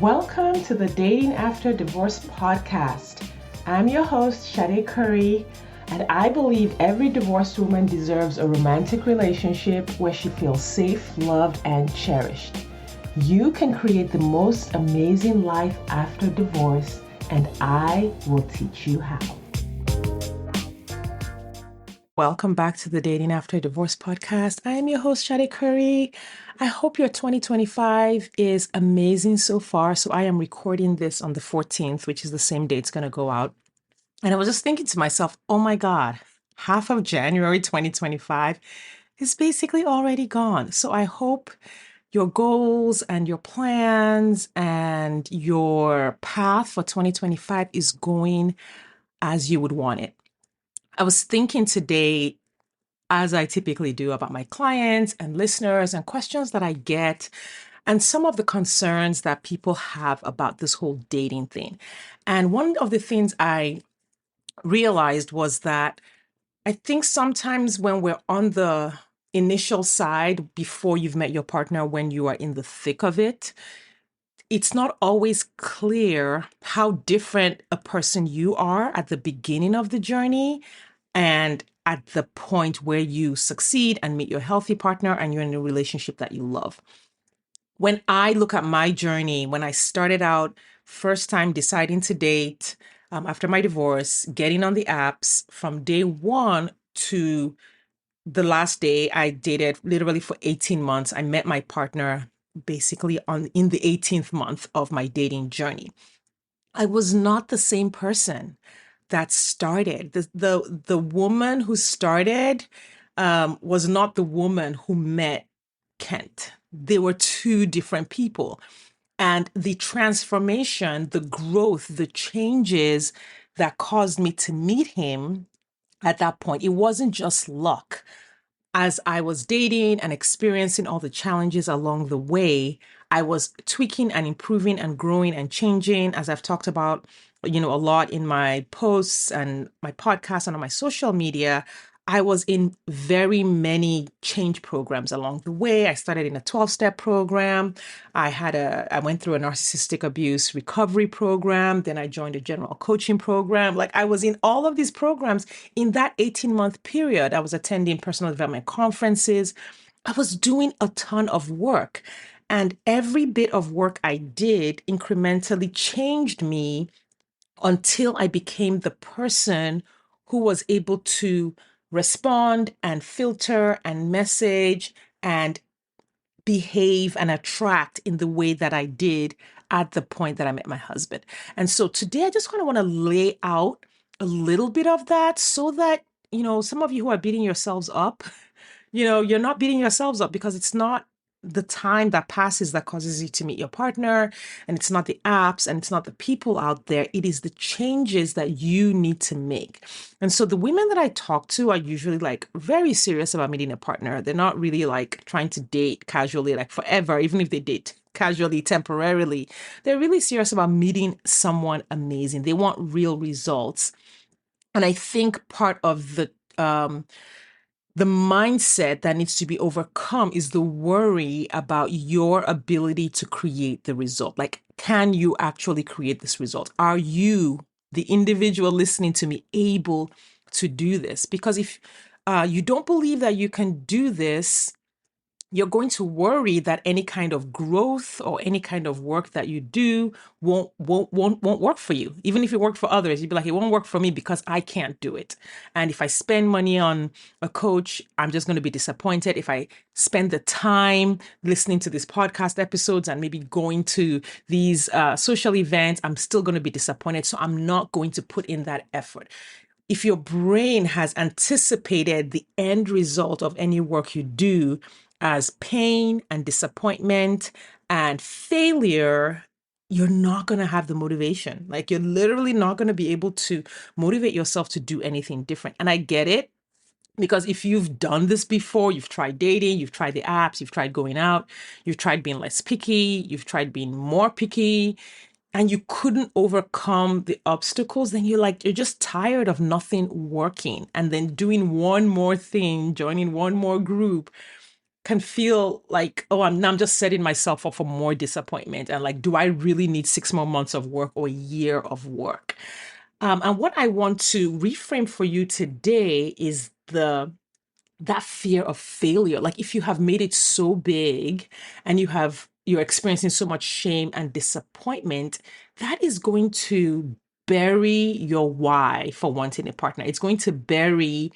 Welcome to the Dating After Divorce podcast. I'm your host, Shade Curry, and I believe every divorced woman deserves a romantic relationship where she feels safe, loved, and cherished. You can create the most amazing life after divorce, and I will teach you how. Welcome back to the Dating After Divorce podcast. I am your host, Shade Curry. I hope your 2025 is amazing so far. So I am recording this on the 14th, which is the same day it's going to go out. And I was just thinking to myself, oh my God, half of January 2025 is basically already gone. So I hope your goals and your plans and your path for 2025 is going as you would want it. I was thinking today, as I typically do, about my clients and listeners and questions that I get and some of the concerns that people have about this whole dating thing. And one of the things I realized was that I think sometimes when we're on the initial side before you've met your partner, when you are in the thick of it, it's not always clear how different a person you are at the beginning of the journey and at the point where you succeed and meet your healthy partner and you're in a relationship that you love. When I look at my journey, when I started out, first time deciding to date after my divorce, getting on the apps from day one to the last day I dated literally for 18 months. I met my partner basically in the 18th month of my dating journey. I was not the same person that started. The woman who started was not the woman who met Kent. They were two different people. And the transformation, the growth, the changes that caused me to meet him at that point, it wasn't just luck. As I was dating and experiencing all the challenges along the way, I was tweaking and improving and growing and changing, as I've talked about, a lot in my posts and my podcast and on my social media. I was in very many change programs along the way. I started in a 12-step program. I went through a narcissistic abuse recovery program. Then I joined a general coaching program. Like I was in all of these programs in that 18-month period. I was attending personal development conferences. I was doing a ton of work. And every bit of work I did incrementally changed me until I became the person who was able to respond and filter and message and behave and attract in the way that I did at the point that I met my husband. And so today I just kind of want to lay out a little bit of that so that, some of you who are beating yourselves up, you're not beating yourselves up because it's not the time that passes that causes you to meet your partner, and it's not the apps and it's not the people out there. It is the changes that you need to make. And so the women that I talk to are usually like very serious about meeting a partner. They're not really like trying to date casually, like forever, even if they date casually, temporarily. They're really serious about meeting someone amazing. They want real results. And I think part of the mindset that needs to be overcome is the worry about your ability to create the result. Like, can you actually create this result? Are you, the individual listening to me, able to do this? Because if you don't believe that you can do this, you're going to worry that any kind of growth or any kind of work that you do won't work for you. Even if it worked for others, you'd be like, it won't work for me because I can't do it. And if I spend money on a coach, I'm just going to be disappointed. If I spend the time listening to these podcast episodes and maybe going to these social events, I'm still going to be disappointed. So I'm not going to put in that effort. If your brain has anticipated the end result of any work you do as pain and disappointment and failure, you're not going to have the motivation. Like you're literally not going to be able to motivate yourself to do anything different. And I get it, because if you've done this before, you've tried dating, you've tried the apps, you've tried going out, you've tried being less picky, you've tried being more picky, and you couldn't overcome the obstacles, then you're just tired of nothing working. And then doing one more thing, joining one more group, can feel like, oh, I'm just setting myself up for more disappointment. And like, do I really need 6 more months of work or a year of work? And what I want to reframe for you today is that fear of failure. Like if you have made it so big and you're experiencing so much shame and disappointment, that is going to bury your why for wanting a partner. It's going to bury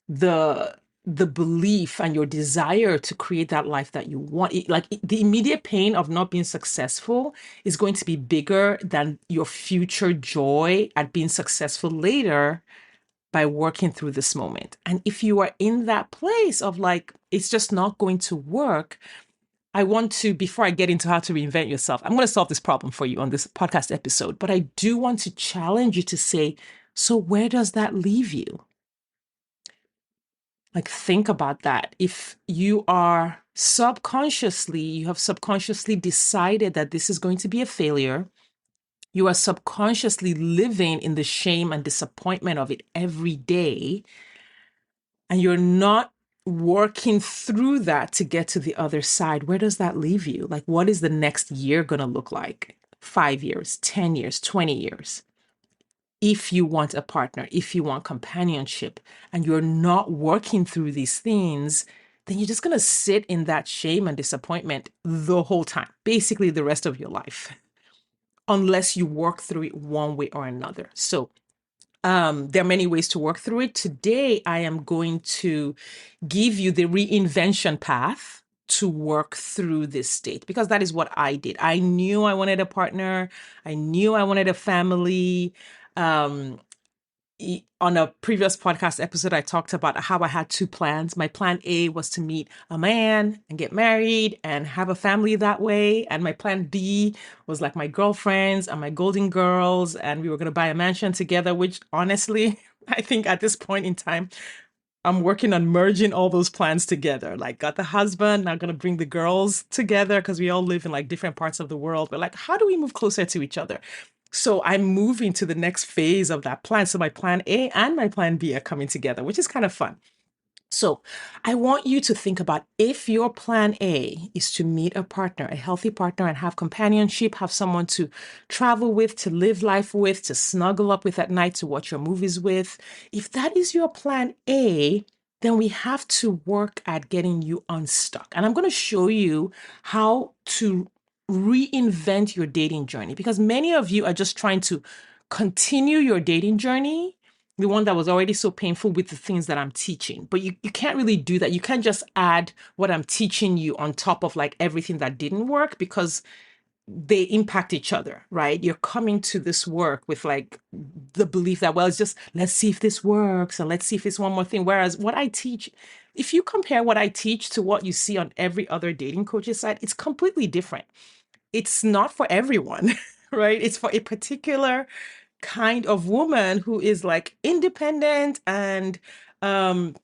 the the belief and your desire to create that life that you want. The immediate pain of not being successful is going to be bigger than your future joy at being successful later by working through this moment. And if you are in that place of like, it's just not going to work, I want to, before I get into how to reinvent yourself, I'm going to solve this problem for you on this podcast episode. But I do want to challenge you to say, so where does that leave you? Like, think about that. If you have subconsciously decided that this is going to be a failure, you are subconsciously living in the shame and disappointment of it every day, and you're not working through that to get to the other side, where does that leave you? Like, what is the next year going to look like? 5 years, 10 years, 20 years? If you want a partner, if you want companionship, and you're not working through these things, then you're just going to sit in that shame and disappointment the whole time, basically the rest of your life, unless you work through it one way or another. So there are many ways to work through it. Today, I am going to give you the reinvention path to work through this state, because that is what I did. I knew I wanted a partner. I knew I wanted a family. Um, on a previous podcast episode, I talked about how I had two plans. My plan A was to meet a man and get married and have a family that way. And my plan B was like my girlfriends and my golden girls, and we were going to buy a mansion together, which honestly, I think at this point in time, I'm working on merging all those plans together. Like, got the husband, now gonna bring the girls together because we all live in like different parts of the world. But like, how do we move closer to each other? So I'm moving to the next phase of that plan. So my plan A and my plan B are coming together, which is kind of fun. So I want you to think about, if your plan A is to meet a partner, a healthy partner, and have companionship, have someone to travel with, to live life with, to snuggle up with at night, to watch your movies with. If that is your plan A, then we have to work at getting you unstuck. And I'm going to show you how to reinvent your dating journey, because many of you are just trying to continue your dating journey, the one that was already so painful, with the things that I'm teaching. But you can't really do that. You can't just add what I'm teaching you on top of like everything that didn't work, because they impact each other, right? You're coming to this work with like the belief that, well, it's just, let's see if this works and let's see if it's one more thing. Whereas what I teach, if you compare what I teach to what you see on every other dating coach's site, it's completely different. It's not for everyone, right? It's for a particular kind of woman who is like independent and um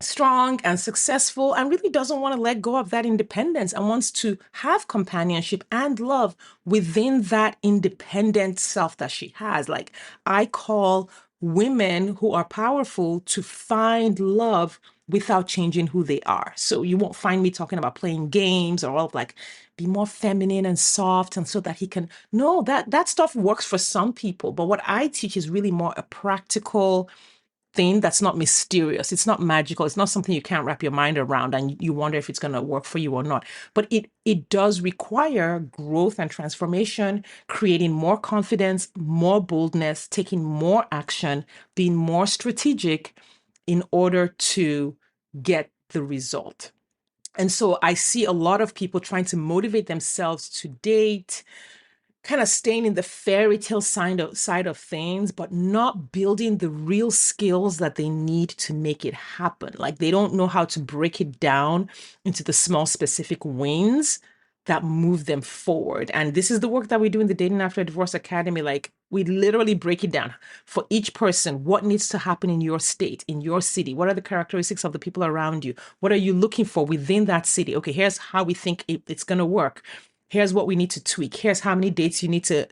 strong and successful, and really doesn't want to let go of that independence and wants to have companionship and love within that independent self that she has. Like, I call women who are powerful to find love without changing who they are. So you won't find me talking about playing games or all of like, be more feminine and soft, and so that he can, no, that stuff works for some people. But what I teach is really more a practical thing that's not mysterious. It's not magical. It's not something you can't wrap your mind around and you wonder if it's going to work for you or not. But it does require growth and transformation, creating more confidence, more boldness, taking more action, being more strategic in order to get the result. And so I see a lot of people trying to motivate themselves to date, kind of staying in the fairy tale side of things, but not building the real skills that they need to make it happen. Like, they don't know how to break it down into the small specific wins that move them forward. And this is the work that we do in the Dating After Divorce Academy. Like, we literally break it down for each person. What needs to happen in your state, in your city? What are the characteristics of the people around you? What are you looking for within that city? Okay, here's how we think it's going to work. Here's what we need to tweak. Here's how many dates you need to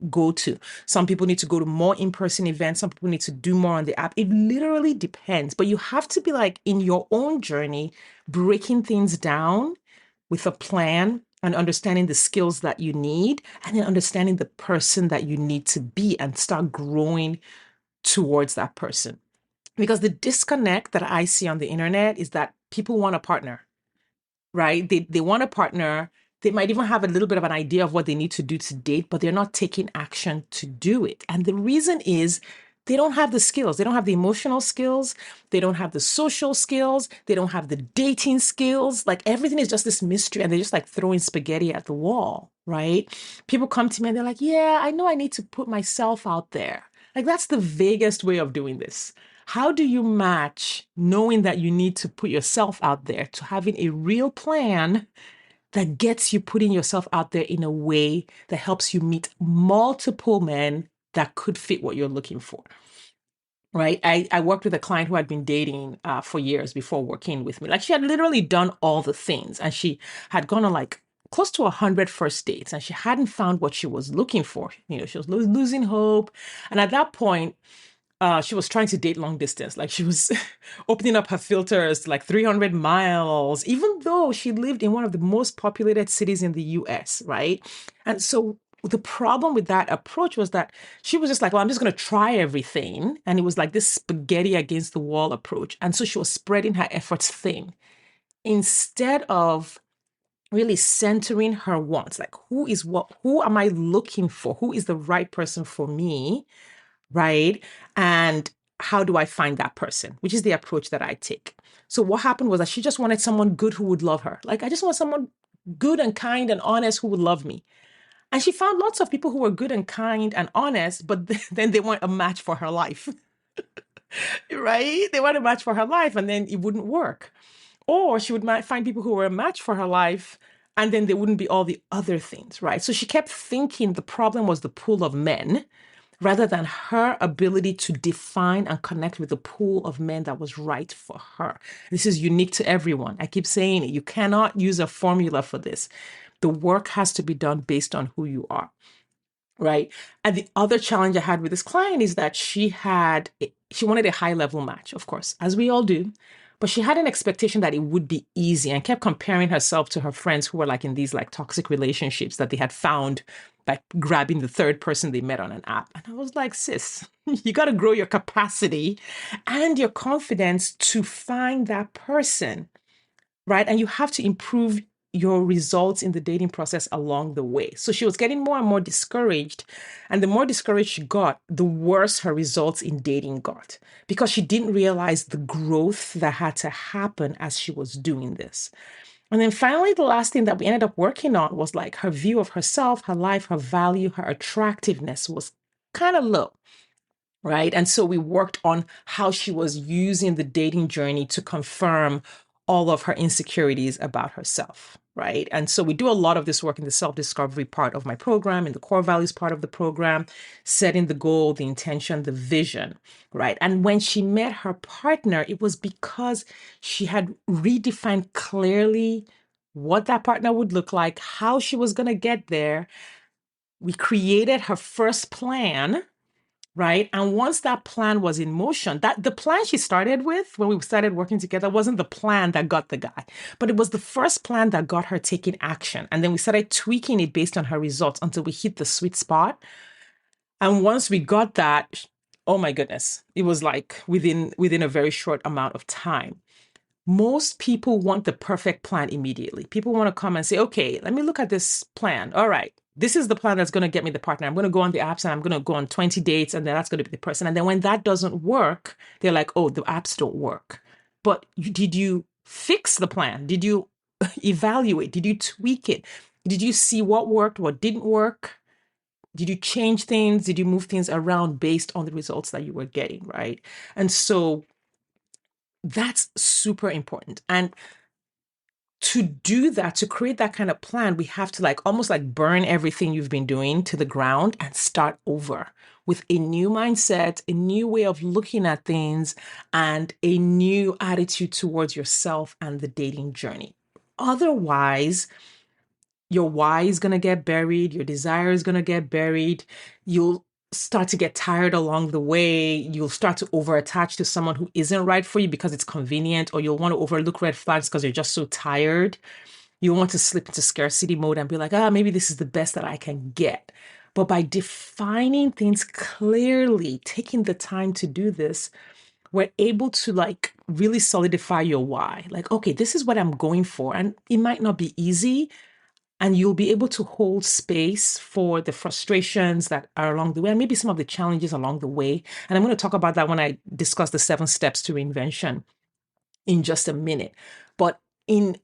go to. Some people need to go to more in-person events. Some people need to do more on the app. It literally depends. But you have to be like in your own journey, breaking things down with a plan and understanding the skills that you need, and then understanding the person that you need to be and start growing towards that person. Because the disconnect that I see on the internet is that people want a partner, right? They want a partner. They might even have a little bit of an idea of what they need to do to date, but they're not taking action to do it. And the reason is they don't have the skills. They don't have the emotional skills. They don't have the social skills. They don't have the dating skills. Like everything is just this mystery, and they're just like throwing spaghetti at the wall, right? People come to me and they're like, yeah, I know I need to put myself out there. Like that's the vaguest way of doing this. How do you match knowing that you need to put yourself out there to having a real plan that gets you putting yourself out there in a way that helps you meet multiple men that could fit what you're looking for? Right. I worked with a client who had been dating for years before working with me. Like she had literally done all the things, and she had gone on like close to 100 first dates, and she hadn't found what she was looking for. She was losing hope. And at that point, she was trying to date long distance. Like she was opening up her filters to like 300 miles, even though she lived in one of the most populated cities in the US, right? And so the problem with that approach was that she was just like, well, I'm just going to try everything. And it was like this spaghetti against the wall approach. And so she was spreading her efforts thin instead of really centering her wants. Like, who am I looking for? Who is the right person for me? Right? And how do I find that person? Which is the approach that I take. So what happened was that she just wanted someone good who would love her. Like, I just want someone good and kind and honest who would love me. And she found lots of people who were good and kind and honest, but then they weren't a match for her life, right? They weren't a match for her life, and then it wouldn't work. Or she would find people who were a match for her life, and then there wouldn't be all the other things, right? So she kept thinking the problem was the pool of men rather than her ability to define and connect with the pool of men that was right for her. This is unique to everyone. I keep saying it. You cannot use a formula for this. The work has to be done based on who you are, right? And the other challenge I had with this client is that she wanted a high level match, of course, as we all do. But she had an expectation that it would be easy and kept comparing herself to her friends who were like in these like toxic relationships that they had found by grabbing the third person they met on an app. And I was like, sis, you got to grow your capacity and your confidence to find that person, right? And you have to improve your results in the dating process along the way. So she was getting more and more discouraged. And the more discouraged she got, the worse her results in dating got, because she didn't realize the growth that had to happen as she was doing this. And then finally, the last thing that we ended up working on was like her view of herself, her life, her value, her attractiveness was kind of low. Right. And so we worked on how she was using the dating journey to confirm all of her insecurities about herself. Right. And so we do a lot of this work in the self-discovery part of my program, in the core values part of the program, setting the goal, the intention, the vision. Right. And when she met her partner, it was because she had redefined clearly what that partner would look like, how she was going to get there. We created her first plan, right? And once that plan was in motion, that the plan she started with when we started working together wasn't the plan that got the guy, but it was the first plan that got her taking action. And then we started tweaking it based on her results until we hit the sweet spot. And once we got that, oh my goodness, it was like within a very short amount of time. Most people want the perfect plan immediately. People want to come and say, okay, let me look at this plan. All right, this is the plan that's going to get me the partner. I'm going to go on the apps and I'm going to go on 20 dates, and then that's going to be the person. And then when that doesn't work, they're like, oh, the apps don't work. But did you fix the plan? Did you evaluate? Did you tweak it? Did you see what worked, what didn't work? Did you change things? Did you move things around based on the results that you were getting, right? And so that's super important. And to do that, to create that kind of plan, we have to like almost like burn everything you've been doing to the ground and start over with a new mindset, a new way of looking at things, and a new attitude towards yourself and the dating journey. Otherwise, your why is going to get buried, your desire is going to get buried. You'll start to get tired along the way. You'll start to overattach to someone who isn't right for you because it's convenient, or you'll want to overlook red flags because you're just so tired. You want to slip into scarcity mode and be like, maybe this is the best that I can get. But by defining things clearly, taking the time to do this, we're able to like really solidify your why. Like, okay, this is what I'm going for. And it might not be easy, and you'll be able to hold space for the frustrations that are along the way and maybe some of the challenges along the way. And I'm going to talk about that when I discuss the 7 steps to reinvention in just a minute. But in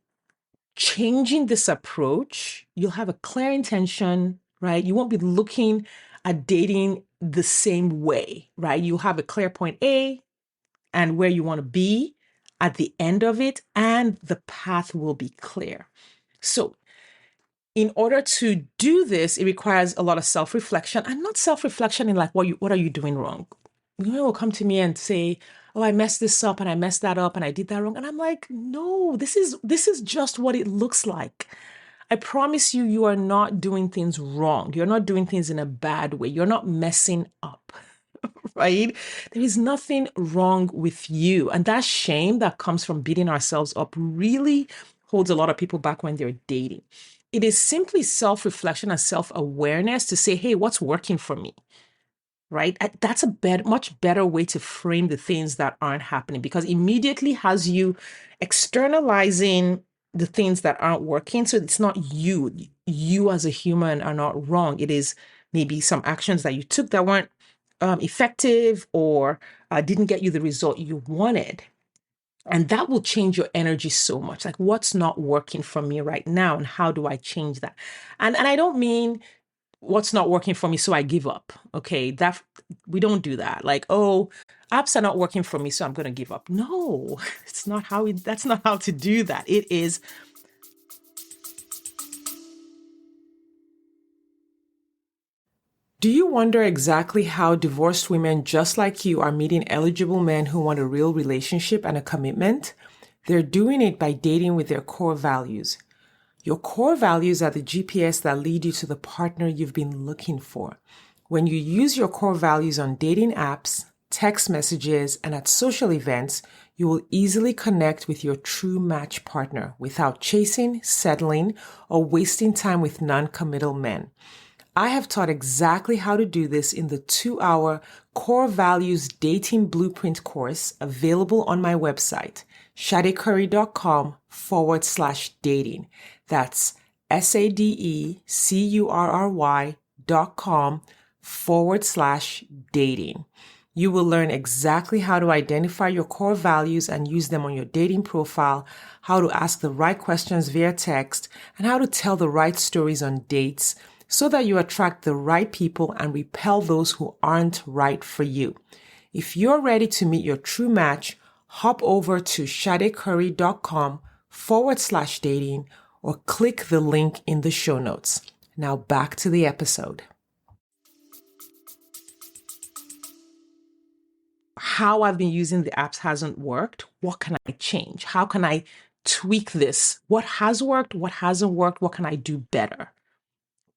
changing this approach, you'll have a clear intention, right? You won't be looking at dating the same way, right? You'll have a clear point A and where you want to be at the end of it, and the path will be clear. So in order to do this, it requires a lot of self-reflection, and not self-reflection in like, what are you doing wrong? You will come to me and say, oh, I messed this up and I messed that up and I did that wrong. And I'm like, no, this is just what it looks like. I promise you, you are not doing things wrong. You're not doing things in a bad way. You're not messing up, right? There is nothing wrong with you. And that shame that comes from beating ourselves up really holds a lot of people back when they're dating. It is simply self-reflection and self-awareness to say, hey, what's working for me? Right? That's a much better way to frame the things that aren't happening, because immediately has you externalizing the things that aren't working. So it's not you. You as a human are not wrong. It is maybe some actions that you took that weren't effective, or didn't get you the result you wanted. And that will change your energy so much. Like, what's not working for me right now, and how do I change that? And I don't mean what's not working for me, so I give up. Okay, that we don't do that. Like, oh, apps are not working for me, so I'm going to give up. No, it's not how that's not how to do that. It is. Do you wonder exactly how divorced women just like you are meeting eligible men who want a real relationship and a commitment? They're doing it by dating with their core values. Your core values are the GPS that lead you to the partner you've been looking for. When you use your core values on dating apps, text messages, and at social events, you will easily connect with your true match partner without chasing, settling, or wasting time with non-committal men. I have taught exactly how to do this in the 2-hour Core Values Dating Blueprint course available on my website, shadecurry.com/dating. That's SADECURRY.com/dating. You will learn exactly how to identify your core values and use them on your dating profile, how to ask the right questions via text, and how to tell the right stories on dates, so that you attract the right people and repel those who aren't right for you. If you're ready to meet your true match, hop over to shadecurry.com/dating or click the link in the show notes. Now back to the episode. How I've been using the apps hasn't worked. What can I change? How can I tweak this? What has worked? What hasn't worked? What can I do better?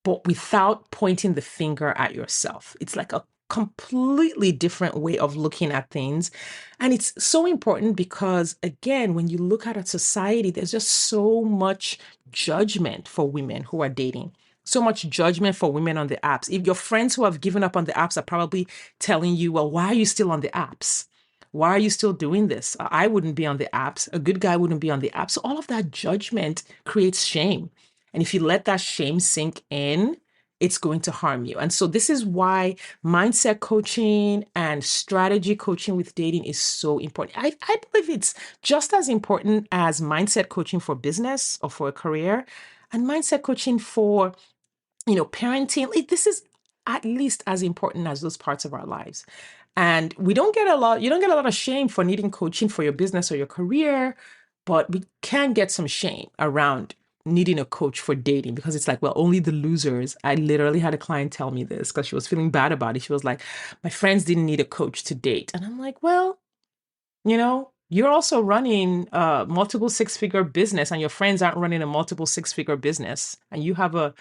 But without pointing the finger at yourself. It's like a completely different way of looking at things. And it's so important because, again, when you look at a society, there's just so much judgment for women who are dating, so much judgment for women on the apps. If your friends who have given up on the apps are probably telling you, well, why are you still on the apps? Why are you still doing this? I wouldn't be on the apps. A good guy wouldn't be on the apps. So all of that judgment creates shame. And if you let that shame sink in, it's going to harm you. And so this is why mindset coaching and strategy coaching with dating is so important. I believe it's just as important as mindset coaching for business or for a career, and mindset coaching for, parenting. This is at least as important as those parts of our lives. And you don't get a lot of shame for needing coaching for your business or your career, but we can get some shame around needing a coach for dating, because it's like, well, only the losers. I literally had a client tell me this because she was feeling bad about it. She was like, my friends didn't need a coach to date. And I'm like, well, You're also running a multiple six-figure business, and your friends aren't running a multiple six-figure business. And you have a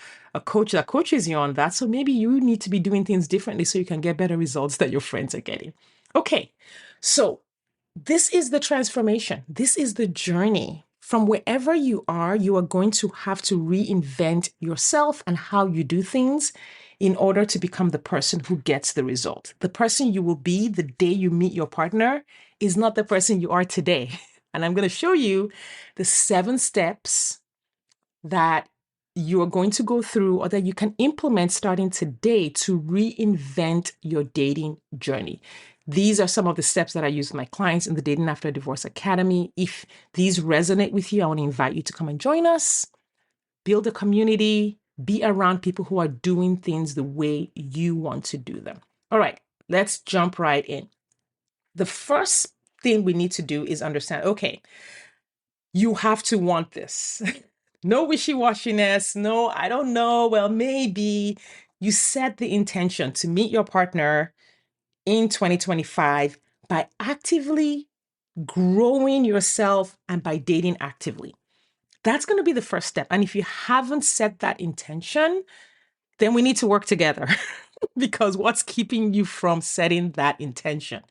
coach that coaches you on that. So maybe you need to be doing things differently so you can get better results that your friends are getting. Okay. So this is the transformation. This is the journey. From wherever you are going to have to reinvent yourself and how you do things in order to become the person who gets the result. The person you will be the day you meet your partner is not the person you are today. And I'm going to show you the 7 steps that you are going to go through or that you can implement starting today to reinvent your dating journey. These are some of the steps that I use with my clients in the Dating After Divorce Academy. If these resonate with you, I want to invite you to come and join us, build a community, be around people who are doing things the way you want to do them. All right, let's jump right in. The first thing we need to do is understand, okay, you have to want this. No wishy-washiness. No, I don't know. Well, maybe. You set the intention to meet your partner in 2025 by actively growing yourself and by dating actively. That's going to be the first step. And if you haven't set that intention, then we need to work together. Because what's keeping you from setting that intention?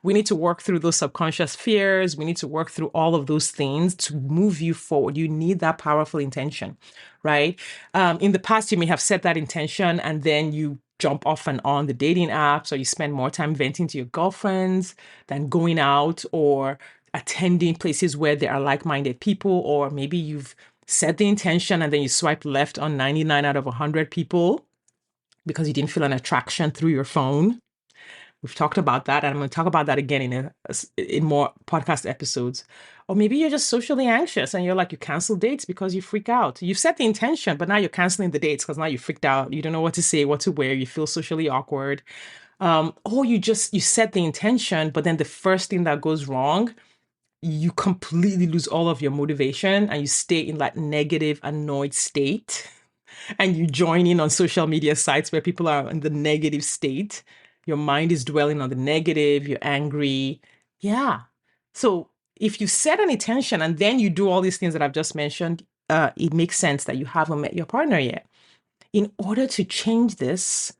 We need to work through those subconscious fears. We need to work through all of those things to move you forward. You need that powerful intention, right? In the past, you may have set that intention and then you jump off and on the dating apps, or you spend more time venting to your girlfriends than going out or attending places where there are like-minded people, or maybe you've set the intention and then you swipe left on 99 out of 100 people because you didn't feel an attraction through your phone. We've talked about that, and I'm going to talk about that again in more podcast episodes. Or maybe you're just socially anxious and you're like, you cancel dates because you freak out. You've set the intention, but now you're canceling the dates because now you freaked out. You don't know what to say, what to wear. You feel socially awkward. Or you set the intention, but then the first thing that goes wrong, you completely lose all of your motivation and you stay in that negative, annoyed state. And you join in on social media sites where people are in the negative state. Your mind is dwelling on the negative, you're angry. Yeah. So if you set an intention and then you do all these things that I've just mentioned, it makes sense that you haven't met your partner yet. In order to change this,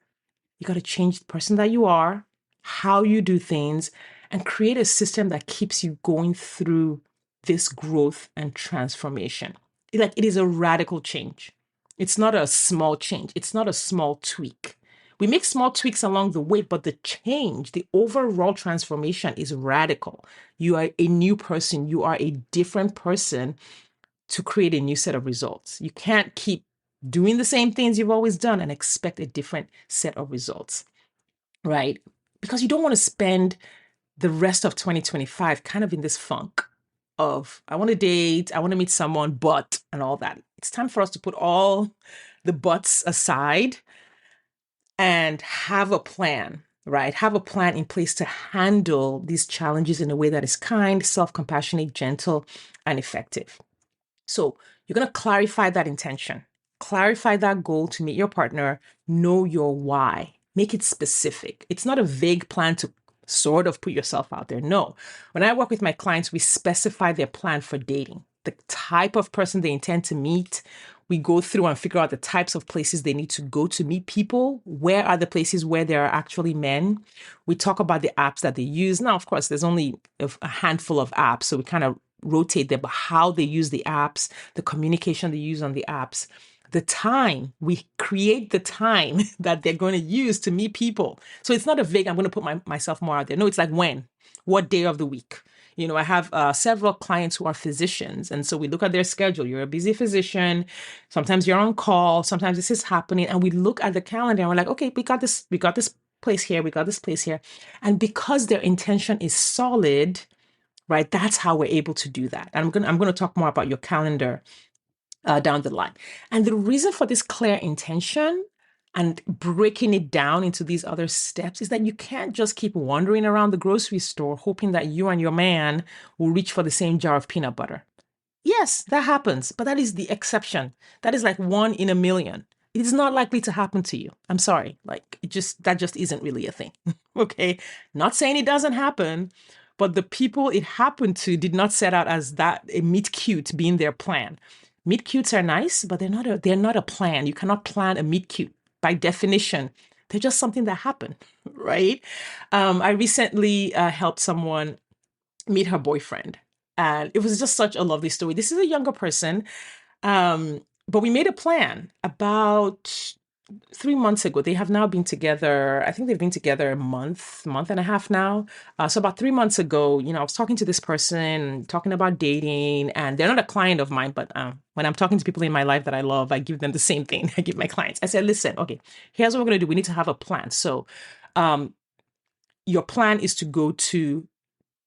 you got to change the person that you are, how you do things, and create a system that keeps you going through this growth and transformation. It is a radical change. It's not a small change. It's not a small tweak. We make small tweaks along the way, but the change, the overall transformation is radical. You are a new person. You are a different person to create a new set of results. You can't keep doing the same things you've always done and expect a different set of results, right? Because you don't want to spend the rest of 2025 kind of in this funk of, I want to date, I want to meet someone, but, and all that. It's time for us to put all the buts aside and have a plan, right? Have a plan in place to handle these challenges in a way that is kind, self-compassionate, gentle, and effective. So you're going to clarify that intention, clarify that goal to meet your partner, know your why, make it specific. It's not a vague plan to sort of put yourself out there. No. When I work with my clients, we specify their plan for dating, the type of person they intend to meet. We go through and figure out the types of places they need to go to meet people. Where are the places where there are actually men? We talk about the apps that they use. Now, of course, there's only a handful of apps, so we kind of rotate them, but how they use the apps, the communication they use on the apps, the time, we create the time that they're going to use to meet people. So it's not a vague, I'm going to put myself more out there. No, it's like when, what day of the week. You know, I have several clients who are physicians. And so we look at their schedule. You're a busy physician. Sometimes you're on call. Sometimes this is happening. And we look at the calendar and we're like, okay, we got this place here. We got this place here. And because their intention is solid, right, that's how we're able to do that. And I'm going to talk more about your calendar down the line. And the reason for this clear intention and breaking it down into these other steps is that you can't just keep wandering around the grocery store hoping that you and your man will reach for the same jar of peanut butter. Yes, that happens, but that is the exception. That is like 1 in a million. It is not likely to happen to you. I'm sorry. That just isn't really a thing. Okay. Not saying it doesn't happen, but the people it happened to did not set out as that a meet cute being their plan. Meet cutes are nice, but they're not a plan. You cannot plan a meet cute by definition. They're just something that happened, right? I recently helped someone meet her boyfriend, and it was just such a lovely story. This is a younger person, but we made a plan about 3 months ago. They have now been together. I think they've been together a month and a half now. So about 3 months ago, I was talking to this person, talking about dating, and they're not a client of mine, but when I'm talking to people in my life that I love, I give them the same thing I give my clients. I said, listen, okay, here's what we're going to do. We need to have a plan. So um, your plan is to go to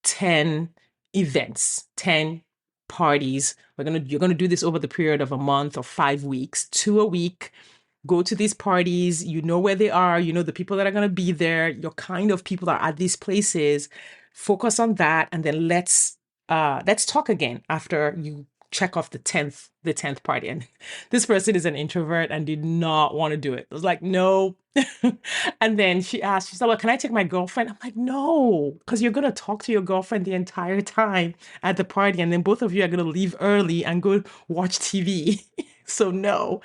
10 events, 10 parties. You're gonna do this over the period of a month or 5 weeks, 2 a week. Go to these parties, you know where they are, you know the people that are gonna be there, your kind of people that are at these places. Focus on that, and then let's talk again after you check off the tenth party. And this person is an introvert and did not want to do it. I was like, no. And then she said, well, can I take my girlfriend? I'm like, no, because you're going to talk to your girlfriend the entire time at the party. And then both of you are going to leave early and go watch TV. So no.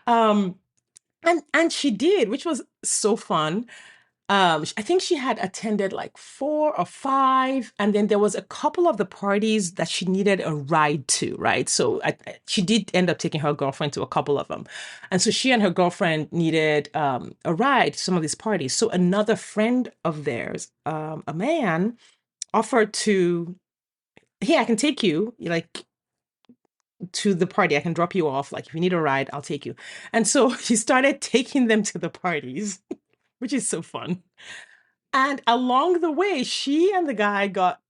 Um, and she did, which was so fun. I think she had attended like 4 or 5, and then there was a couple of the parties that she needed a ride to, right? So she did end up taking her girlfriend to a couple of them, and so she and her girlfriend needed a ride to some of these parties. So another friend of theirs, a man, offered to, hey, I can take you, like, to the party. I can drop you off. Like, if you need a ride, I'll take you. And so she started taking them to the parties, which is so fun. And along the way, she and the guy got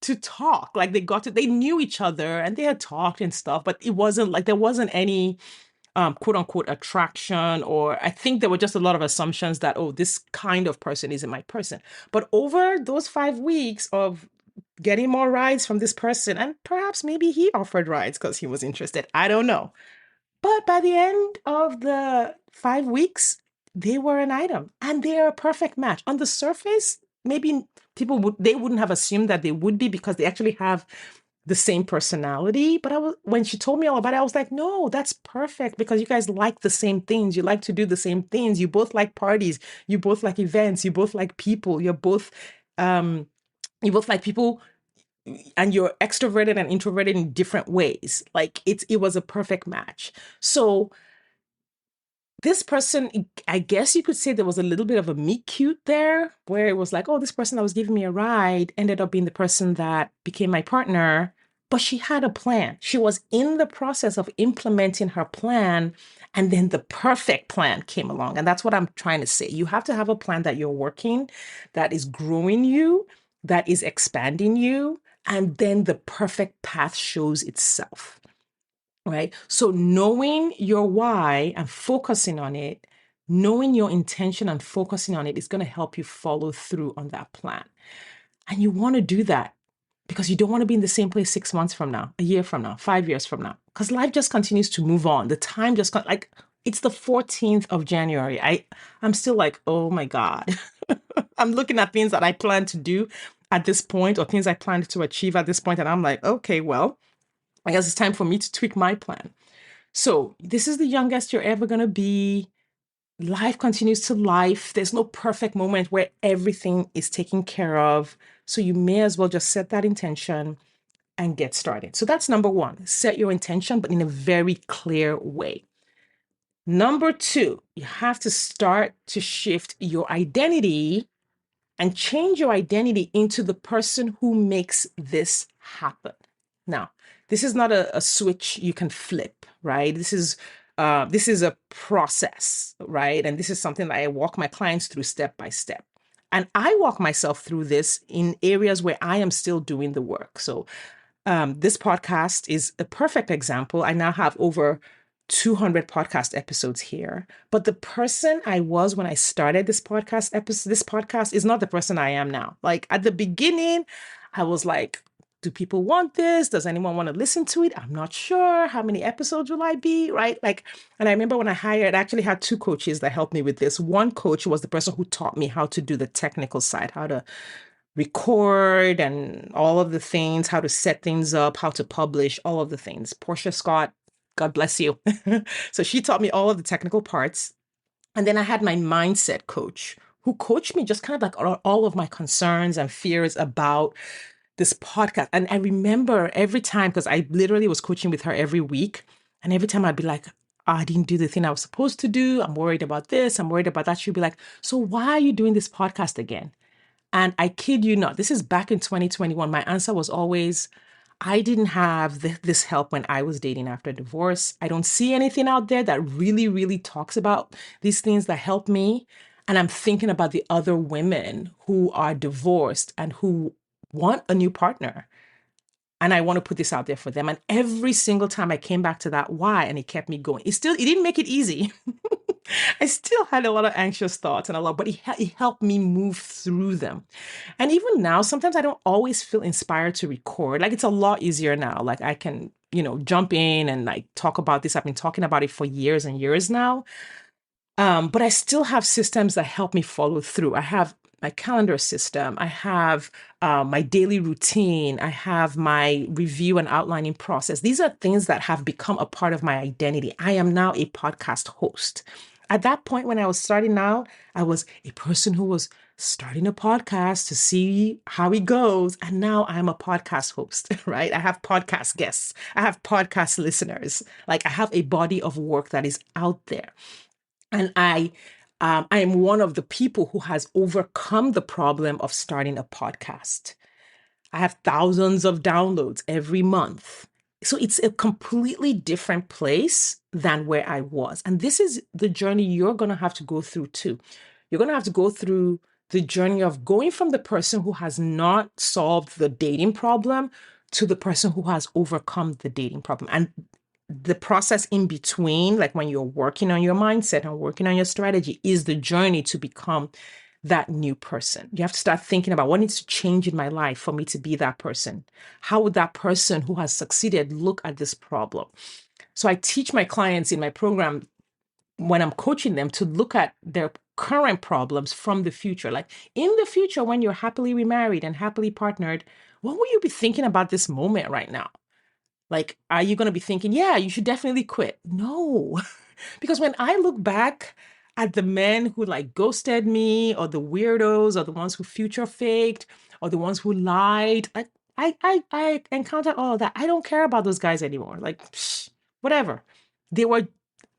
to talk. Like they knew each other and they had talked and stuff, but it wasn't like there wasn't any quote unquote attraction, or I think there were just a lot of assumptions that, oh, this kind of person isn't my person. But over those 5 weeks of getting more rides from this person, and perhaps maybe he offered rides because he was interested. I don't know. But by the end of the 5 weeks, they were an item and they're a perfect match. On the surface, maybe they wouldn't have assumed that they would be because they actually have the same personality. But when she told me all about it, I was like, no, that's perfect because you guys like the same things. You like to do the same things. You both like parties. You both like events. You both like people. Um, you both like people, and you're extroverted and introverted in different ways. Like it was a perfect match. So this person, I guess you could say there was a little bit of a meet cute there, where it was like, oh, this person that was giving me a ride ended up being the person that became my partner. But she had a plan. She was in the process of implementing her plan, and then the perfect plan came along. And that's what I'm trying to say. You have to have a plan that you're working, that is growing you, that is expanding you, and then the perfect path shows itself. Right. So knowing your why and focusing on it, knowing your intention and focusing on it is going to help you follow through on that plan. And you want to do that because you don't want to be in the same place 6 months from now, a year from now, 5 years from now, because life just continues to move on. The time just like it's the 14th of January. I'm still like, oh my God. I'm looking at things that I plan to do at this point or things I plan to achieve at this point, and I'm like, okay, well, I guess it's time for me to tweak my plan. So this is the youngest you're ever going to be. Life continues to life. There's no perfect moment where everything is taken care of. So you may as well just set that intention and get started. So that's number one. Set your intention, but in a very clear way. Number two, you have to start to shift your identity and change your identity into the person who makes this happen. Now, this is not a switch you can flip, right? This is a process, right? And this is something that I walk my clients through step by step. And I walk myself through this in areas where I am still doing the work. So this podcast is a perfect example. I now have over 200 podcast episodes here. But the person I was when I started this podcast is not the person I am now. Like at the beginning, I was like, do people want this? Does anyone want to listen to it? I'm not sure. How many episodes will I be? Right? Like, and I remember when I actually had two coaches that helped me with this. One coach was the person who taught me how to do the technical side, how to record and all of the things, how to set things up, how to publish, all of the things. Portia Scott, God bless you. So she taught me all of the technical parts. And then I had my mindset coach who coached me just kind of like all of my concerns and fears about this podcast. And I remember every time, because I literally was coaching with her every week. And every time I'd be like, "Oh, I didn't do the thing I was supposed to do. I'm worried about this. I'm worried about that." She'd be like, "So why are you doing this podcast again?" And I kid you not, this is back in 2021. My answer was always, I didn't have this help when I was dating after divorce. I don't see anything out there that really, really talks about these things that help me. And I'm thinking about the other women who are divorced and who want a new partner. And I want to put this out there for them. And every single time I came back to that why, and it kept me going. It didn't make it easy. I still had a lot of anxious thoughts and but it helped me move through them. And even now, sometimes I don't always feel inspired to record. Like it's a lot easier now. Like I can, jump in and like talk about this. I've been talking about it for years and years now. But I still have systems that help me follow through. I have my calendar system. I have my daily routine. I have my review and outlining process. These are things that have become a part of my identity. I am now a podcast host. At that point, when I was starting out, I was a person who was starting a podcast to see how it goes. And now I'm a podcast host, right? I have podcast guests. I have podcast listeners. Like I have a body of work that is out there. And I am one of the people who has overcome the problem of starting a podcast. I have thousands of downloads every month. So it's a completely different place than where I was. And this is the journey you're going to have to go through too. You're going to have to go through the journey of going from the person who has not solved the dating problem to the person who has overcome the dating problem. And the process in between, like when you're working on your mindset and working on your strategy, is the journey to become that new person. You have to start thinking about what needs to change in my life for me to be that person. How would that person who has succeeded look at this problem? So I teach my clients in my program when I'm coaching them to look at their current problems from the future. Like in the future, when you're happily remarried and happily partnered, what will you be thinking about this moment right now? Like, are you going to be thinking, yeah, you should definitely quit? No, because when I look back at the men who like ghosted me or the weirdos or the ones who future faked or the ones who lied, I encountered all of that. I don't care about those guys anymore. Like, whatever. They were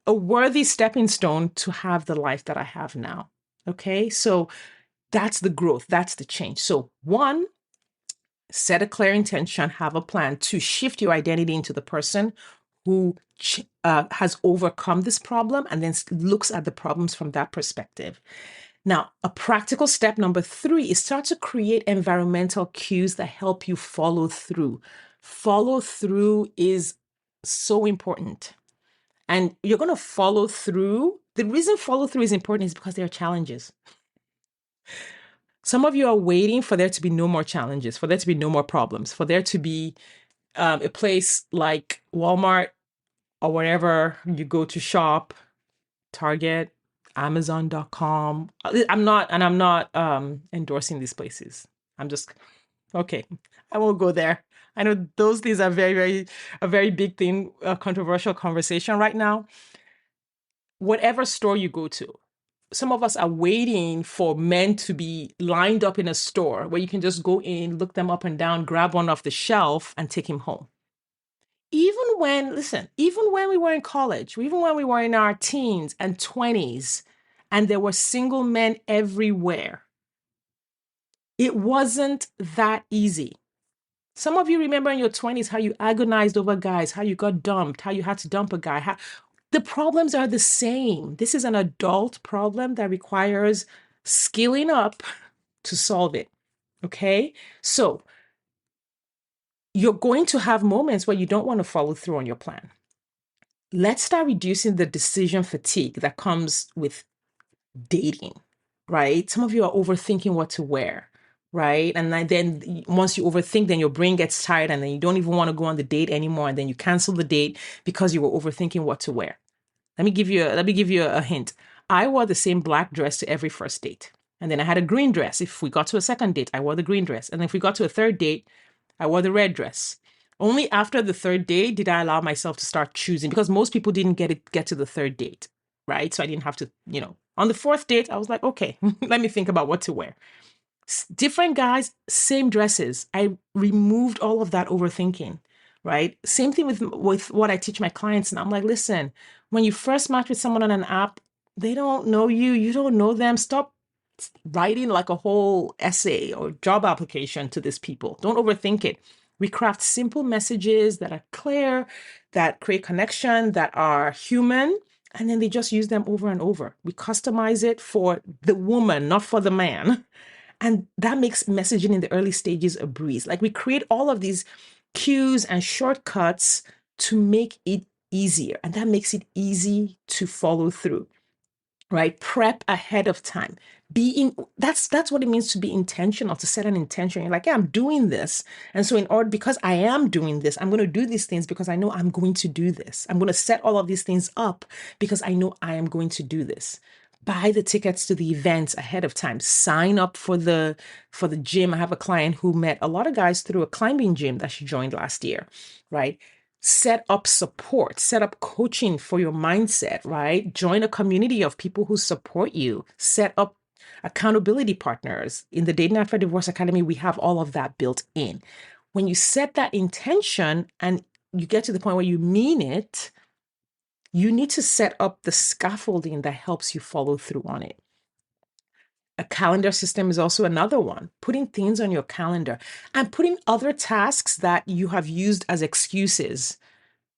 a worthy stepping stone to have the life that I have now. Okay. So that's the growth. That's the change. So one, set a clear intention, have a plan to shift your identity into the person who has overcome this problem and then looks at the problems from that perspective. Now, a practical step number 3 is start to create environmental cues that help you follow through. Follow through is so important. And you're going to follow through. The reason follow through is important is because there are challenges. Some of you are waiting for there to be no more challenges, for there to be no more problems, for there to be a place like Walmart or wherever you go to shop, Target, Amazon.com. I'm not endorsing these places. I'm just, okay, I won't go there. I know those things are a very big thing, a controversial conversation right now. Whatever store you go to, some of us are waiting for men to be lined up in a store where you can just go in, look them up and down, grab one off the shelf and take him home. Even when we were in college, even when we were in our teens and 20s, and there were single men everywhere, it wasn't that easy. Some of you remember in your 20s how you agonized over guys, how you got dumped, how you had to dump a guy. The problems are the same. This is an adult problem that requires skilling up to solve it. Okay? So you're going to have moments where you don't want to follow through on your plan. Let's start reducing the decision fatigue that comes with dating, right? Some of you are overthinking what to wear, right? And then once you overthink, then your brain gets tired and then you don't even want to go on the date anymore. And then you cancel the date because you were overthinking what to wear. Let me give you a hint. I wore the same black dress to every first date. And then I had a green dress. If we got to a second date, I wore the green dress. And if we got to a third date, I wore the red dress. Only after the third date did I allow myself to start choosing, because most people didn't get to the third date, right? So I didn't have to, on the fourth date, I was like, okay, let me think about what to wear. Different guys, same dresses. I removed all of that overthinking, right? Same thing with what I teach my clients. And I'm like, listen, when you first match with someone on an app, they don't know you, you don't know them. Stop writing like a whole essay or job application to these people. Don't overthink it. We craft simple messages that are clear, that create connection, that are human, and then they just use them over and over. We customize it for the woman, not for the man. And that makes messaging in the early stages a breeze. Like, we create all of these cues and shortcuts to make it easier. And that makes it easy to follow through, right? Prep ahead of time. That's what it means to be intentional, to set an intention. You're like, yeah, I'm doing this. And so because I am doing this, I'm going to do these things because I know I'm going to do this. I'm going to set all of these things up because I know I am going to do this. Buy the tickets to the events ahead of time. Sign up for the gym. I have a client who met a lot of guys through a climbing gym that she joined last year, right? Set up support, set up coaching for your mindset, right? Join a community of people who support you. Set up accountability partners. In the Dating After Divorce Academy, we have all of that built in. When you set that intention and you get to the point where you mean it, you need to set up the scaffolding that helps you follow through on it. A calendar system is also another one. Putting things on your calendar and putting other tasks that you have used as excuses,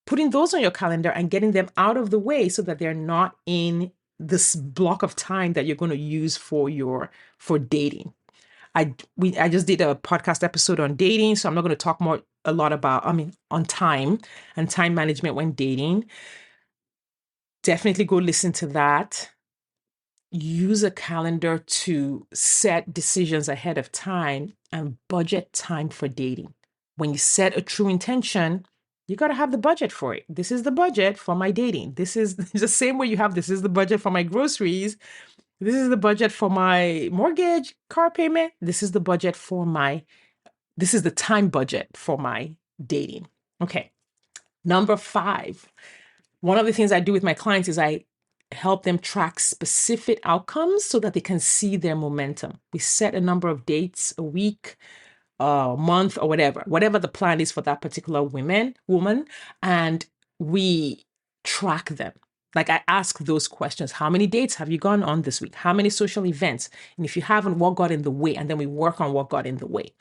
putting those on your calendar and getting them out of the way so that they're not in this block of time that you're going to use for dating. I just did a podcast episode on dating, so I'm not going to talk a lot about, on time and time management when dating. Definitely go listen to that. Use a calendar to set decisions ahead of time and budget time for dating. When you set a true intention, you got to have the budget for it. This is the budget for my dating. This is the same way this is the budget for my groceries. This is the budget for my mortgage, car payment. This is the time budget for my dating. Okay. Number 5. One of the things I do with my clients is I help them track specific outcomes so that they can see their momentum. We set a number of dates, a week, a month, or whatever the plan is for that particular woman, and we track them. Like, I ask those questions. How many dates have you gone on this week? How many social events? And if you haven't, what got in the way? And then we work on what got in the way.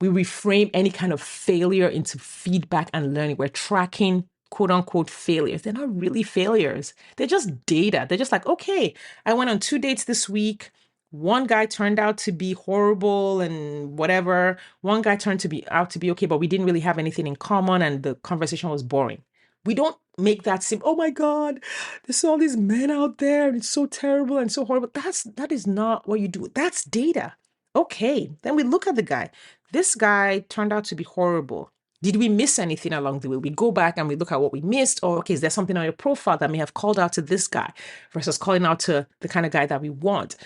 We reframe any kind of failure into feedback and learning. We're tracking quote unquote failures. They're not really failures. They're just data. They're just like, okay, I went on 2 dates this week. One guy turned out to be horrible and whatever. One guy turned out to be okay, but we didn't really have anything in common and the conversation was boring. We don't make that seem, oh my God, there's all these men out there and it's so terrible and so horrible. That is not what you do. That's data. Okay, then we look at the guy. This guy turned out to be horrible. Did we miss anything along the way? We go back and we look at what we missed. Or, okay, is there something on your profile that may have called out to this guy versus calling out to the kind of guy that we want?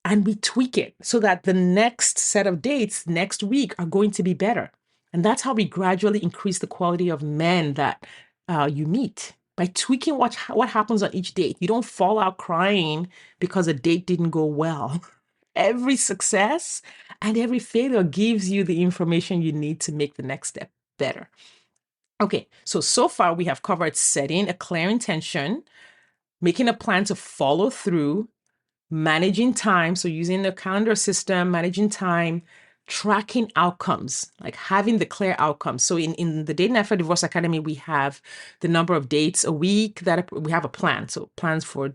And we tweak it so that the next set of dates next week are going to be better. And that's how we gradually increase the quality of men that you meet, by tweaking what happens on each date. You don't fall out crying because a date didn't go well. Every success and every failure gives you the information you need to make the next step better. Okay, so far we have covered setting a clear intention, making a plan to follow through, managing time, so using the calendar system, managing time, tracking outcomes, like having the clear outcomes. So in the Dating After Divorce Academy, we have the number of dates a week that we have a plan. So plans for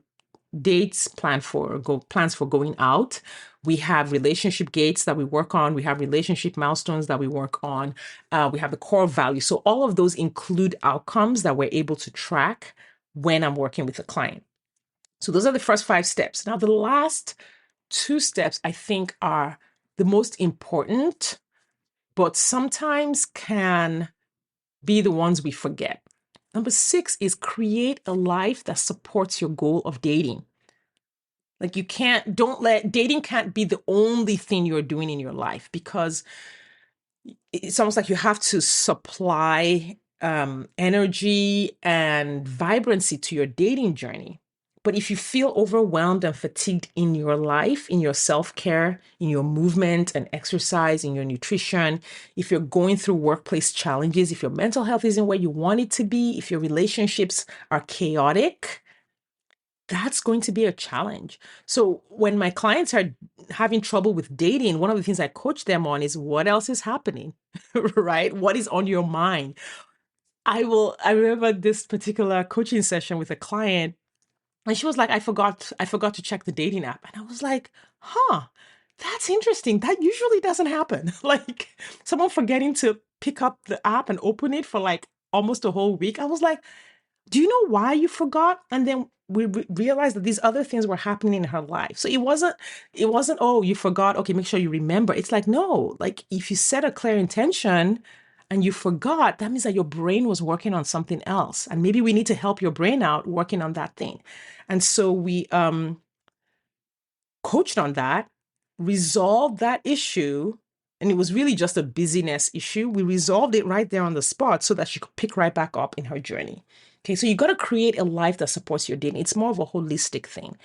dates, plans for going out. We have relationship gates that we work on. We have relationship milestones that we work on. We have the core values. So all of those include outcomes that we're able to track when I'm working with a client. So those are the first 5 steps. Now, the last 2 steps, I think, are the most important, but sometimes can be the ones we forget. Number 6 is create a life that supports your goal of dating. Like dating can't be the only thing you're doing in your life, because it's almost like you have to supply energy and vibrancy to your dating journey. But if you feel overwhelmed and fatigued in your life, in your self-care, in your movement and exercise, in your nutrition, if you're going through workplace challenges, if your mental health isn't where you want it to be, if your relationships are chaotic, that's going to be a challenge. So when my clients are having trouble with dating, one of the things I coach them on is what else is happening, right? What is on your mind? I remember this particular coaching session with a client, and she was like, I forgot to check the dating app. And I was like, huh, that's interesting. That usually doesn't happen. Like someone forgetting to pick up the app and open it for like almost a whole week. I was like, do you know why you forgot? And then we realized that these other things were happening in her life. So it wasn't, oh, you forgot. Okay, make sure you remember. It's like, no, like if you set a clear intention and you forgot, that means that your brain was working on something else. And maybe we need to help your brain out working on that thing. And so we coached on that, resolved that issue. And it was really just a busyness issue. We resolved it right there on the spot so that she could pick right back up in her journey. Okay, so you got to create a life that supports your dating. It's more of a holistic thing.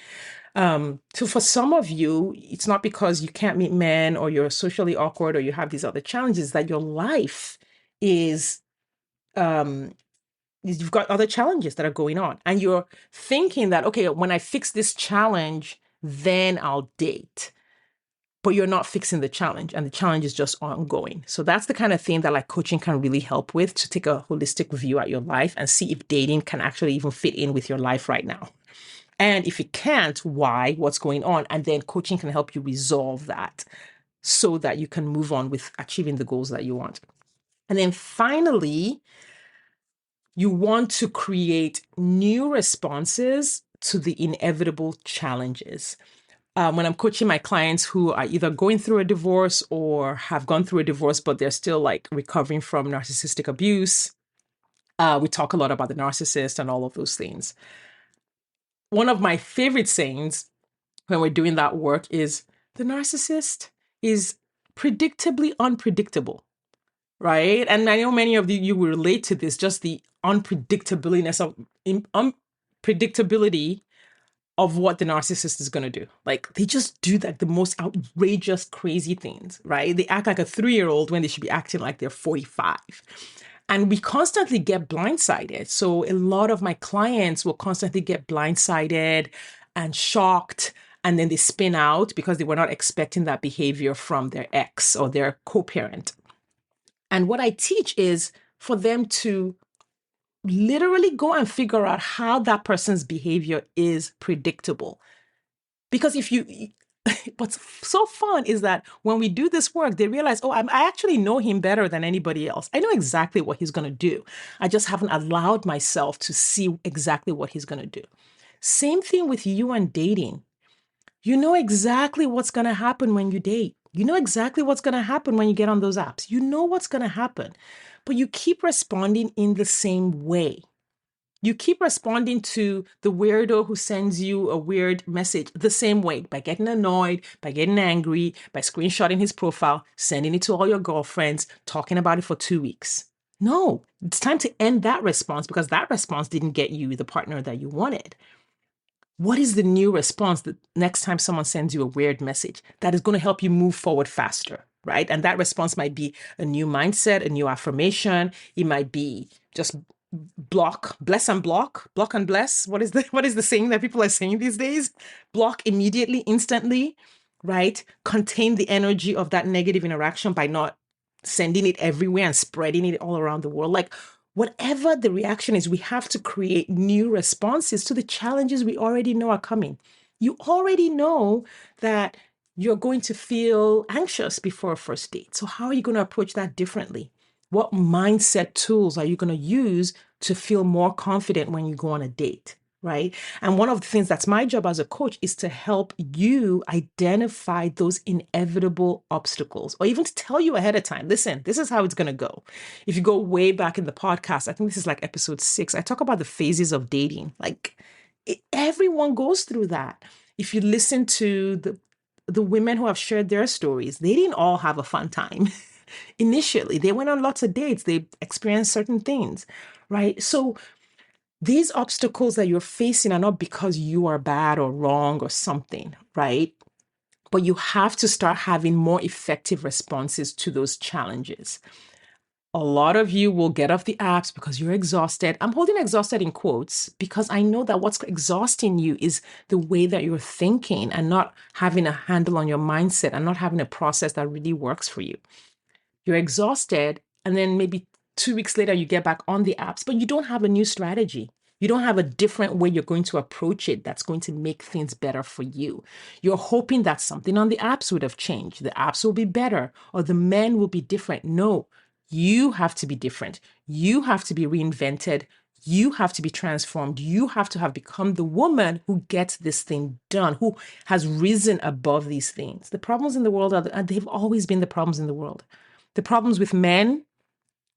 So for some of you, it's not because you can't meet men or you're socially awkward or you have these other challenges, that your life is you've got other challenges that are going on, and you're thinking that, okay, when I fix this challenge, then I'll date. But you're not fixing the challenge, and the challenge is just ongoing. So that's the kind of thing that like coaching can really help with, to take a holistic view at your life and see if dating can actually even fit in with your life right now. And if it can't, why, what's going on? And then coaching can help you resolve that so that you can move on with achieving the goals that you want. And then finally, you want to create new responses to the inevitable challenges. When I'm coaching my clients who are either going through a divorce or have gone through a divorce, but they're still like recovering from narcissistic abuse, we talk a lot about the narcissist and all of those things. One of my favorite sayings when we're doing that work is, the narcissist is predictably unpredictable, right? And I know many of you will relate to this, just the unpredictability of what the narcissist is going to do. Like they just do like the most outrageous, crazy things, right? They act like a 3-year-old when they should be acting like they're 45. And we constantly get blindsided. So a lot of my clients will constantly get blindsided and shocked, and then they spin out because they were not expecting that behavior from their ex or their co-parent. And what I teach is for them to literally go and figure out how that person's behavior is predictable. Because what's so fun is that when we do this work, they realize, oh, I actually know him better than anybody else. I know exactly what he's going to do. I just haven't allowed myself to see exactly what he's going to do. Same thing with you and dating. You know exactly what's going to happen when you date. You know exactly what's going to happen when you get on those apps. You know what's going to happen, but you keep responding in the same way. You keep responding to the weirdo who sends you a weird message the same way, by getting annoyed, by getting angry, by screenshotting his profile, sending it to all your girlfriends, talking about it for 2 weeks. No, it's time to end that response, because that response didn't get you the partner that you wanted. What is the new response the next time someone sends you a weird message that is going to help you move forward faster, right? And that response might be a new mindset, a new affirmation. It might be just bless and block and bless. What is the saying that people are saying these days? Block immediately, instantly, right? Contain the energy of that negative interaction by not sending it everywhere and spreading it all around the world. Like whatever the reaction is, we have to create new responses to the challenges we already know are coming. You already know that you're going to feel anxious before a first date. So how are you going to approach that differently? What mindset tools are you going to use to feel more confident when you go on a date, right? And one of the things that's my job as a coach is to help you identify those inevitable obstacles, or even to tell you ahead of time, listen, this is how it's going to go. If you go way back in the podcast, I think this is like episode 6, I talk about the phases of dating. Like everyone goes through that. If you listen to the women who have shared their stories, they didn't all have a fun time. Initially, they went on lots of dates, they experienced certain things, right? So these obstacles that you're facing are not because you are bad or wrong or something, right? But you have to start having more effective responses to those challenges. A lot of you will get off the apps because you're exhausted. I'm holding exhausted in quotes because I know that what's exhausting you is the way that you're thinking and not having a handle on your mindset and not having a process that really works for you. You're exhausted, and then maybe 2 weeks later, you get back on the apps, but you don't have a new strategy. You don't have a different way you're going to approach it that's going to make things better for you. You're hoping that something on the apps would have changed. The apps will be better or the men will be different. No, you have to be different. You have to be reinvented. You have to be transformed. You have to have become the woman who gets this thing done, who has risen above these things. The problems in the world they've always been the problems in the world. The problems with men,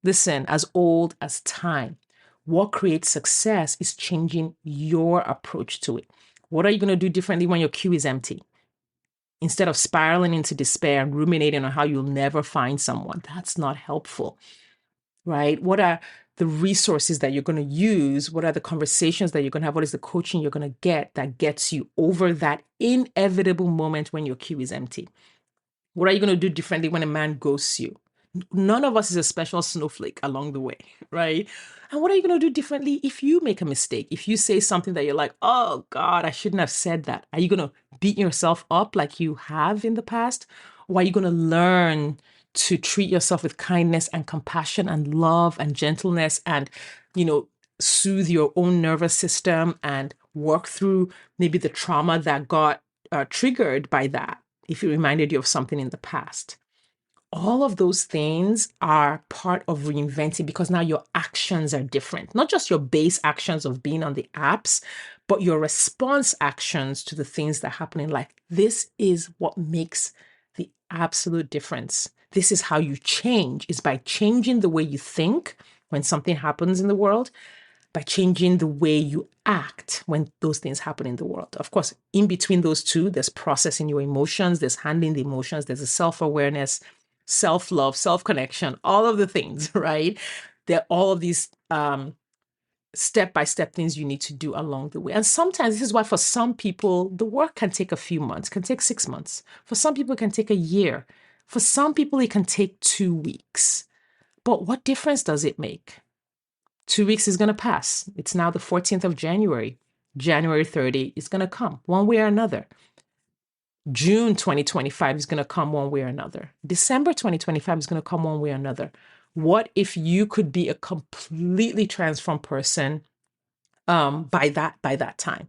listen, as old as time. What creates success is changing your approach to it. What are you going to do differently when your queue is empty? Instead of spiraling into despair and ruminating on how you'll never find someone, that's not helpful, right? What are the resources that you're going to use? What are the conversations that you're going to have? What is the coaching you're going to get that gets you over that inevitable moment when your queue is empty? What are you going to do differently when a man ghosts you? None of us is a special snowflake along the way, right? And what are you going to do differently if you make a mistake? If you say something that you're like, oh God, I shouldn't have said that. Are you going to beat yourself up like you have in the past? Or are you going to learn to treat yourself with kindness and compassion and love and gentleness and, soothe your own nervous system and work through maybe the trauma that got triggered by that, if it reminded you of something in the past? All of those things are part of reinventing because now your actions are different. Not just your base actions of being on the apps, but your response actions to the things that happen in life. This is what makes the absolute difference. This is how you change, is by changing the way you think when something happens in the world, by changing the way you act when those things happen in the world. Of course, in between those two, there's processing your emotions, there's handling the emotions, there's a self-awareness, self-love, self-connection, all of the things, right? There are all of these step-by-step things you need to do along the way. And sometimes this is why for some people, the work can take a few months, can take 6 months. For some people, it can take a year. For some people, it can take 2 weeks. But what difference does it make? 2 weeks is going to pass. It's now the 14th of January. January 30 is going to come one way or another. June 2025 is going to come one way or another. December 2025 is going to come one way or another. What if you could be a completely transformed person by that time?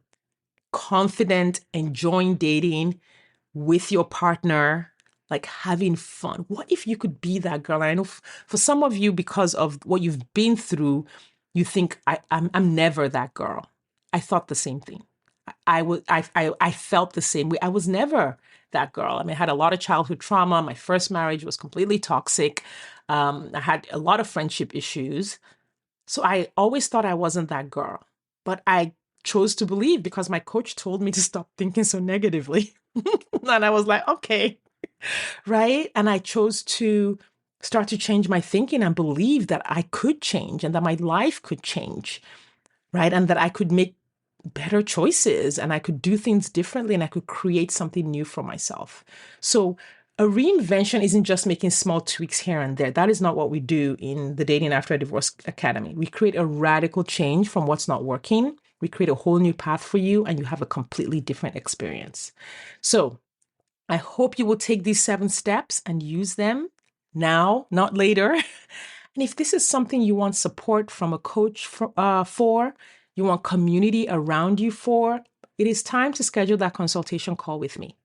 Confident, enjoying dating with your partner, like having fun. What if you could be that girl? I know for some of you, because of what you've been through, you think I'm never that girl. I thought the same thing. I felt the same way. I was never that girl. I mean, I had a lot of childhood trauma. My first marriage was completely toxic. I had a lot of friendship issues. So I always thought I wasn't that girl. But I chose to believe because my coach told me to stop thinking so negatively. And I was like, okay, right? And I chose to start to change my thinking and believe that I could change and that my life could change, right? And that I could make better choices and I could do things differently and I could create something new for myself. So a reinvention isn't just making small tweaks here and there. That is not what we do in the Dating After a Divorce Academy. We create a radical change from what's not working. We create a whole new path for you and you have a completely different experience. So I hope you will take these 7 steps and use them now, not later. And if this is something you want support from a coach for, you want community around you for, it is time to schedule that consultation call with me.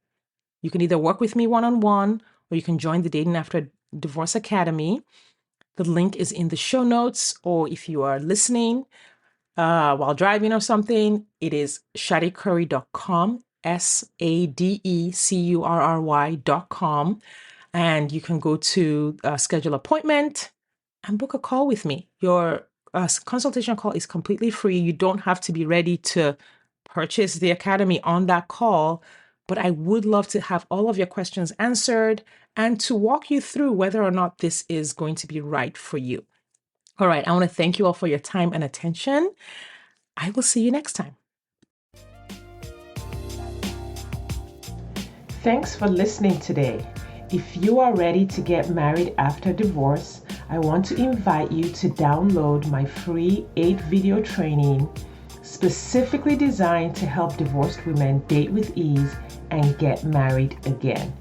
You can either work with me one-on-one or you can join the Dating After Divorce Academy. The link is in the show notes, or if you are listening while driving or something, it is shadecurry.com, SADECURRY.com. And you can go to schedule appointment and book a call with me. Your consultation call is completely free. You don't have to be ready to purchase the Academy on that call, but I would love to have all of your questions answered and to walk you through whether or not this is going to be right for you. All right, I want to thank you all for your time and attention. I will see you next time. Thanks for listening today. If you are ready to get married after divorce, I want to invite you to download my free 8-video training specifically designed to help divorced women date with ease and get married again.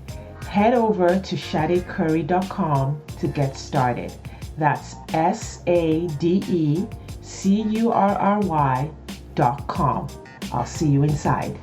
Head over to shadecurry.com to get started. That's SADECURRY.com. I'll see you inside.